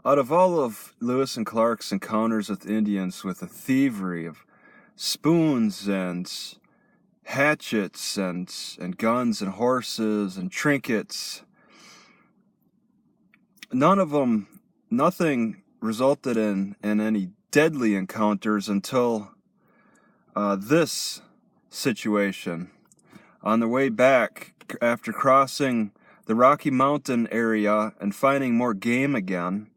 Out of all of Lewis and Clark's encounters with Indians, with the thievery of spoons and hatchets and guns and horses and trinkets, nothing resulted in any deadly encounters until this situation. On the way back, after crossing the Rocky Mountain area and finding more game again,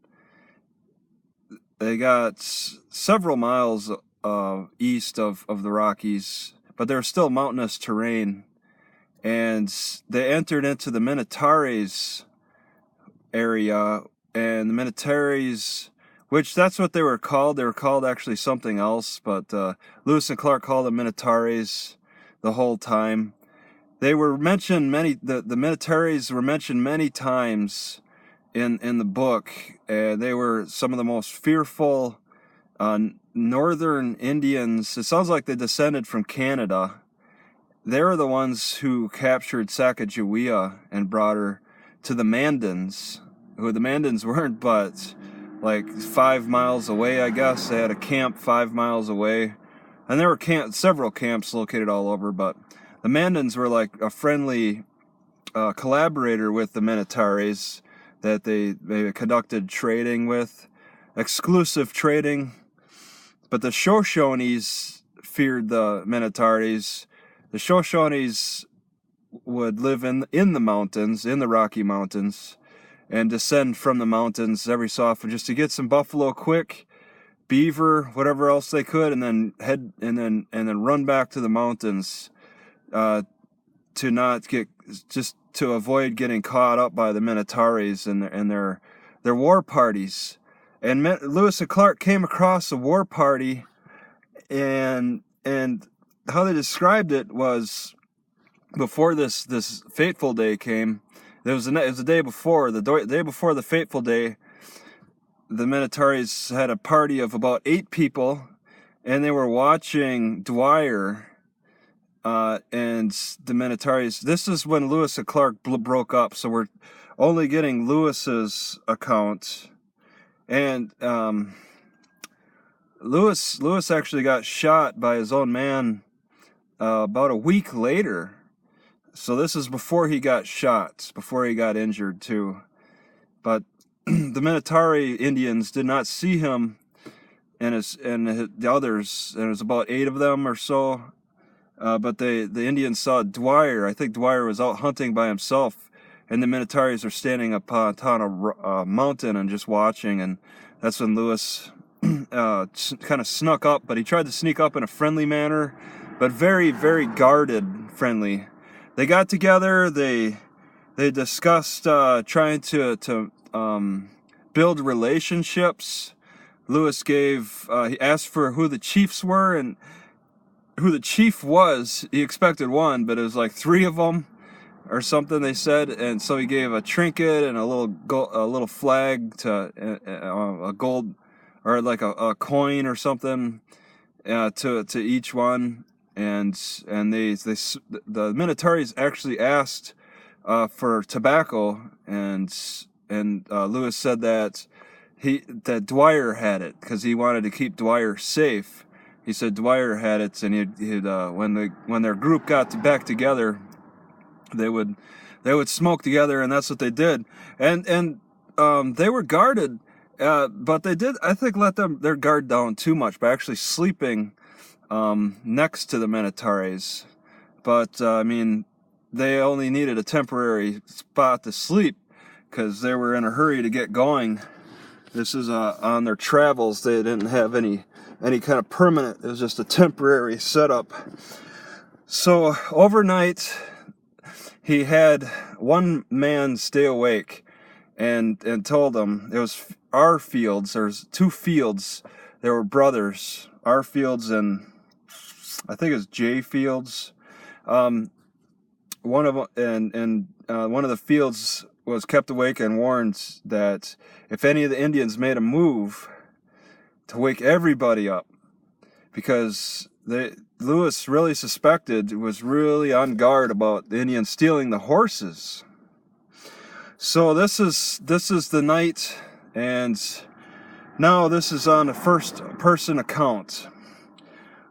they got several miles east of the Rockies, but there was still mountainous terrain, and they entered into the Minnetares area, and the Minnetares, which that's what they were called actually something else, but Lewis and Clark called them Minnetares the whole time. They were mentioned the Minnetares were mentioned many times in the book. They were some of the most fearful northern Indians. It sounds like they descended from Canada. They were the ones who captured Sacagawea and brought her to the Mandans, who the Mandans weren't but like 5 miles away, I guess. They had a camp 5 miles away, and there were several camps located all over, but the Mandans were like a friendly collaborator with the Minnetares that they conducted trading with, exclusive trading. But the Shoshones feared the Minnetares. The Shoshones would live in the mountains, in the Rocky Mountains, and descend from the mountains every so often just to get some buffalo quick, beaver, whatever else they could, and then run back to the mountains to not get, just to avoid getting caught up by the Minnetares and their war parties. And Lewis and Clark came across a war party, and how they described it was, before this fateful day came, it was the day before the fateful day. The Minnetares had a party of about 8 people, and they were watching Dwyer and the Minnetares. This is when Lewis and Clark broke up, so we're only getting Lewis's account. And Lewis actually got shot by his own man about a week later. So this is before he got shot, before he got injured too. But the Minnetare Indians did not see him and the others, and it was about 8 of them or so. But the Indians saw Dwyer. I think Dwyer was out hunting by himself, and the Minnetares were standing upon a mountain and just watching. And that's when Lewis kind of snuck up, but he tried to sneak up in a friendly manner, but very, very guarded friendly. They got together. They discussed trying to build relationships. Lewis he asked for who the chiefs were, and who the chief was. He expected one, but it was like 3 of them or something, they said. And so he gave a trinket and a little flag, to a gold, or like a coin or something, to each one. And the Minnetares actually asked for tobacco, and Lewis said that Dwyer had it because he wanted to keep Dwyer safe. He said Dwyer had it, and when their group got back together, they would smoke together, and that's what they did. And they were guarded, but they did, I think, let their guard down too much by actually sleeping next to the Minnetares. But I mean, they only needed a temporary spot to sleep because they were in a hurry to get going. This is on their travels. They didn't have any kind of permanent. It was just a temporary setup. So overnight, he had one man stay awake and told them it was our fields. There's 2 fields. They were brothers, our fields and I think it's J Fields. One of the fields was kept awake and warned that if any of the Indians made a move, to wake everybody up, because Lewis really was really on guard about the Indians stealing the horses. So this is the night And now this is on a first-person account.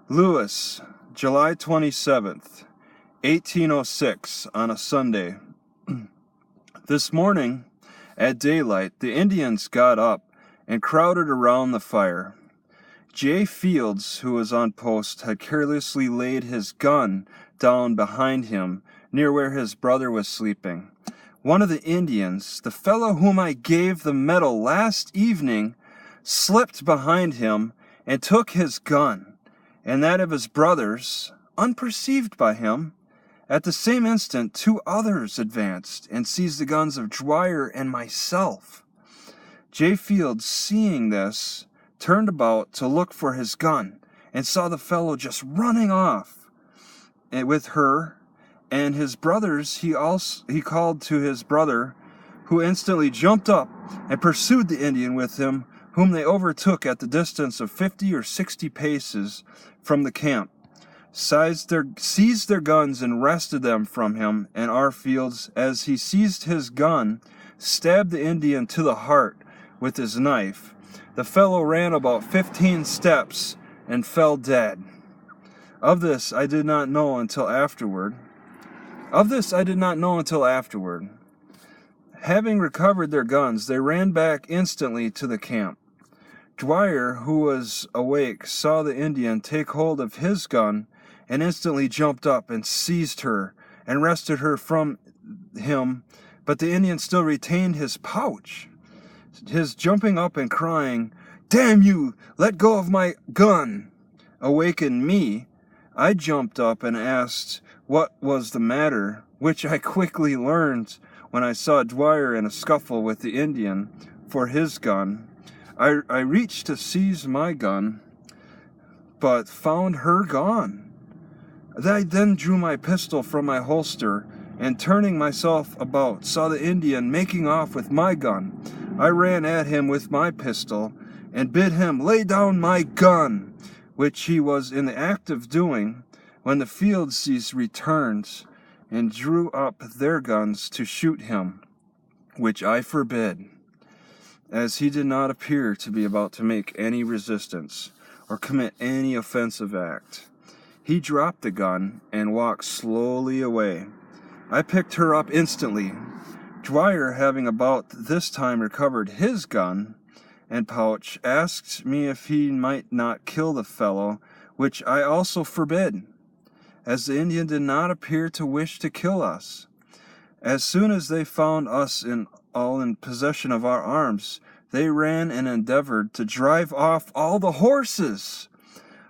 Lewis, July 27th, 1806, on a Sunday. This morning, at daylight, the Indians got up and crowded around the fire. J. Fields, who was on post, had carelessly laid his gun down behind him, near where his brother was sleeping. One of the Indians, the fellow whom I gave the medal last evening, slipped behind him and took his gun, and that of his brothers, unperceived by him. At the same instant, two others advanced and seized the guns of Dwyer and myself. J. Fields, seeing this, turned about to look for his gun, and saw the fellow just running off with her and his brothers. He called to his brother, who instantly jumped up and pursued the Indian with him, whom they overtook at the distance of 50 or 60 paces from the camp, seized their guns and wrested them from him, and our Fields, as he seized his gun, stabbed the Indian to the heart with his knife. The fellow ran about 15 steps and fell dead. Of this I did not know until afterward. Having recovered their guns, they ran back instantly to the camp. Dwyer, who was awake, saw the Indian take hold of his gun and instantly jumped up and seized her and wrested her from him, but the Indian still retained his pouch. His jumping up and crying, "Damn you, let go of my gun," awakened me. I jumped up and asked what was the matter, which I quickly learned when I saw Dwyer in a scuffle with the Indian for his gun. I reached to seize my gun, but found her gone. I then drew my pistol from my holster, and turning myself about, saw the Indian making off with my gun. I ran at him with my pistol, and bid him lay down my gun, which he was in the act of doing, when the Fieldses returned, and drew up their guns to shoot him, which I forbid, as he did not appear to be about to make any resistance, or commit any offensive act. He dropped the gun, and walked slowly away. I picked her up instantly. Dwyer, having about this time recovered his gun and pouch, asked me if he might not kill the fellow, which I also forbid, as the Indian did not appear to wish to kill us. As soon as they found us all in possession of our arms, they ran and endeavored to drive off all the horses.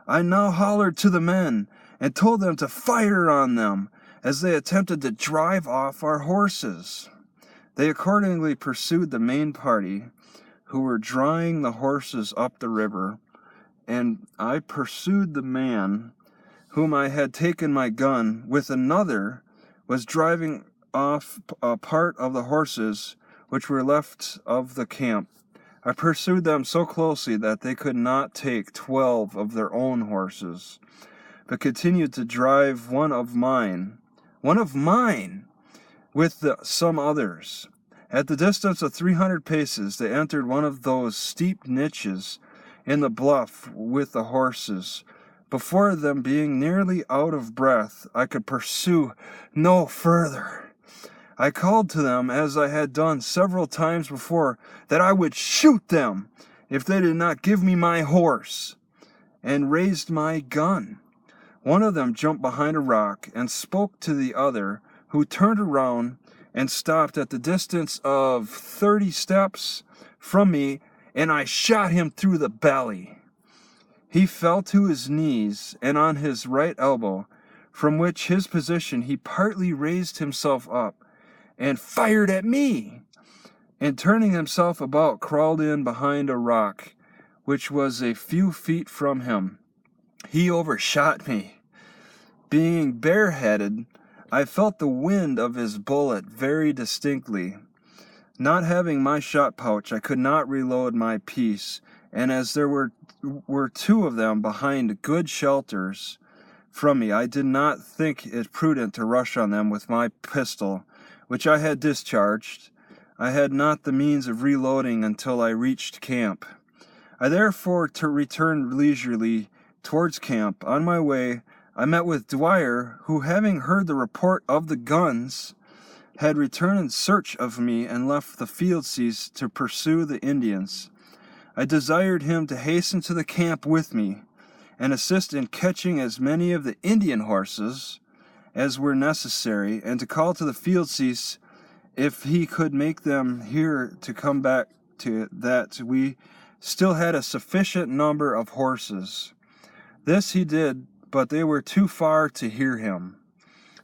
I now hollered to the men and told them to fire on them, as they attempted to drive off our horses. They accordingly pursued the main party, who were drawing the horses up the river, and I pursued the man whom I had taken my gun, with another, was driving off a part of the horses which were left of the camp. I pursued them so closely that they could not take 12 of their own horses, but continued to drive one of mine, with some others. At the distance of 300 paces, they entered one of those steep niches in the bluff with the horses. Before them, being nearly out of breath, I could pursue no further. I called to them, as I had done several times before, that I would shoot them if they did not give me my horse, and raised my gun. One of them jumped behind a rock and spoke to the other, who turned around and stopped at the distance of 30 steps from me, and I shot him through the belly. He fell to his knees and on his right elbow, from which his position he partly raised himself up and fired at me, and turning himself about crawled in behind a rock, which was a few feet from him. He overshot me. Being bareheaded, I felt the wind of his bullet very distinctly. Not having my shot pouch, I could not reload my piece, and as there were two of them behind good shelters from me, I did not think it prudent to rush on them with my pistol, which I had discharged. I had not the means of reloading until I reached camp. I therefore returned leisurely towards camp. On my way, I met with Dwyer, who, having heard the report of the guns, had returned in search of me and left the fieldseas to pursue the Indians. I desired him to hasten to the camp with me and assist in catching as many of the Indian horses as were necessary, and to call to the fieldseas if he could make them hear to come back to that we still had a sufficient number of horses. This he did, but they were too far to hear him.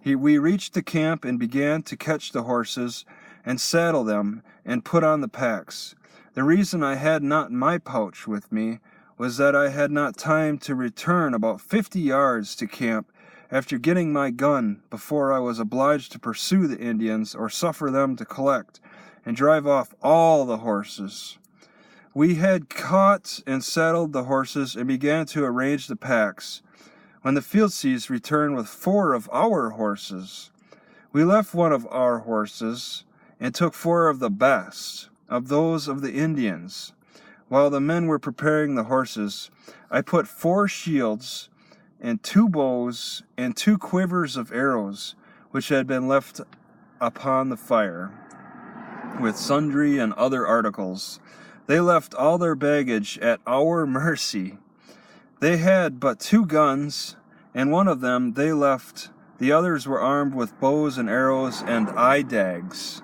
We reached the camp and began to catch the horses and saddle them and put on the packs. The reason I had not my pouch with me was that I had not time to return about 50 yards to camp after getting my gun before I was obliged to pursue the Indians or suffer them to collect and drive off all the horses. We had caught and saddled the horses and began to arrange the packs, when the fieldseas returned with 4 of our horses. We left one of our horses and took 4 of the best, of those of the Indians. While the men were preparing the horses, I put 4 shields and 2 bows and 2 quivers of arrows, which had been left upon the fire, with sundry and other articles. They left all their baggage at our mercy. They had but 2 guns, and one of them they left. The others were armed with bows and arrows and eye-dags.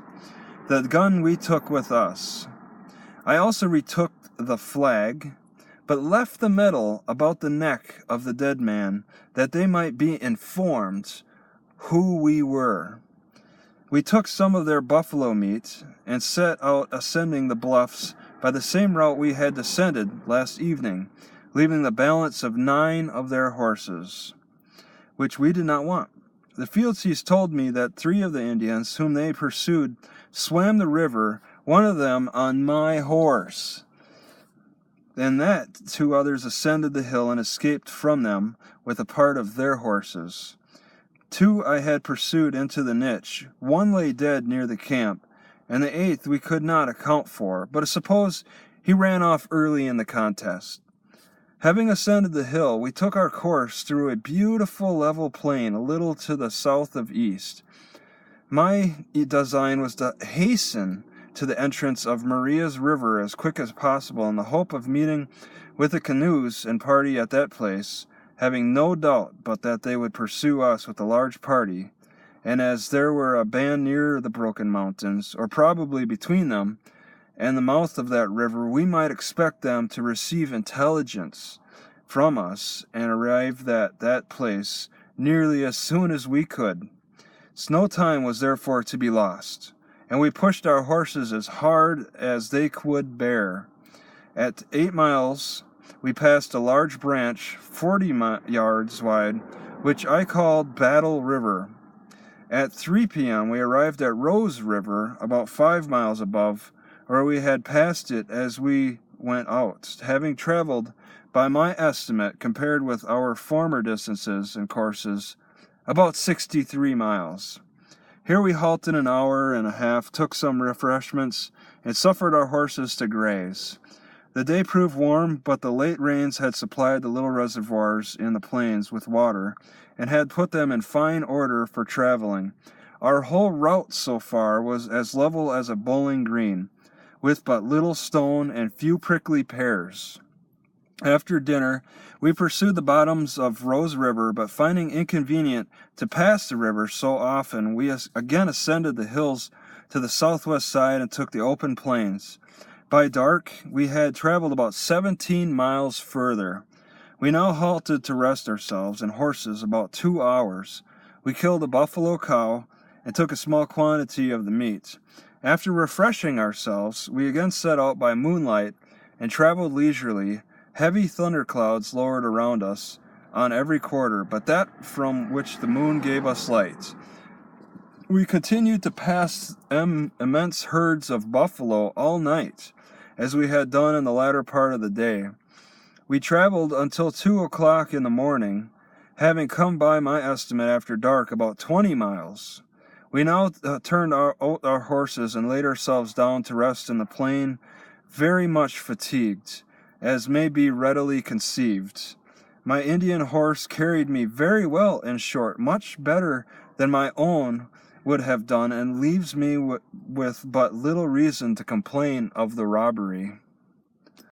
The gun we took with us. I also retook the flag, but left the medal about the neck of the dead man, that they might be informed who we were. We took some of their buffalo meat, and set out ascending the bluffs by the same route we had descended last evening, leaving the balance of 9 of their horses, which we did not want. The fieldseas told me that 3 of the Indians whom they pursued swam the river, one of them on my horse, and that 2 others ascended the hill and escaped from them with a part of their horses. 2 I had pursued into the niche. 1 lay dead near the camp, and the 8th we could not account for, but suppose he ran off early in the contest. Having ascended the hill, we took our course through a beautiful level plain a little to the south of east. My design was to hasten to the entrance of Maria's River as quick as possible in the hope of meeting with the canoes and party at that place, having no doubt but that they would pursue us with a large party, and as there were a band near the Broken Mountains, or probably between them, and the mouth of that river, we might expect them to receive intelligence from us and arrive at that place nearly as soon as we could. No time was therefore to be lost, and we pushed our horses as hard as they could bear. At 8 miles, we passed a large branch 40 yards wide, which I called Battle River. At 3 p.m. we arrived at Rose River, about 5 miles above, where we had passed it as we went out, having traveled, by my estimate, compared with our former distances and courses, about 63 miles. Here we halted an hour and a half, took some refreshments, and suffered our horses to graze. The day proved warm, but the late rains had supplied the little reservoirs in the plains with water, and had put them in fine order for traveling. Our whole route so far was as level as a bowling green, with but little stone and few prickly pears. After dinner, we pursued the bottoms of Rose River, but finding inconvenient to pass the river so often, we again ascended the hills to the southwest side and took the open plains. By dark, we had traveled about 17 miles further. We now halted to rest ourselves and horses about 2 hours. We killed a buffalo cow and took a small quantity of the meat. After refreshing ourselves, we again set out by moonlight and traveled leisurely. Heavy thunderclouds lowered around us on every quarter, but that from which the moon gave us light. We continued to pass immense herds of buffalo all night, as we had done in the latter part of the day. We traveled until 2 o'clock in the morning, having come by my estimate after dark about 20 miles. We now turned out our horses and laid ourselves down to rest in the plain, very much fatigued, as may be readily conceived. My Indian horse carried me very well, in short, much better than my own would have done, and leaves me with but little reason to complain of the robbery.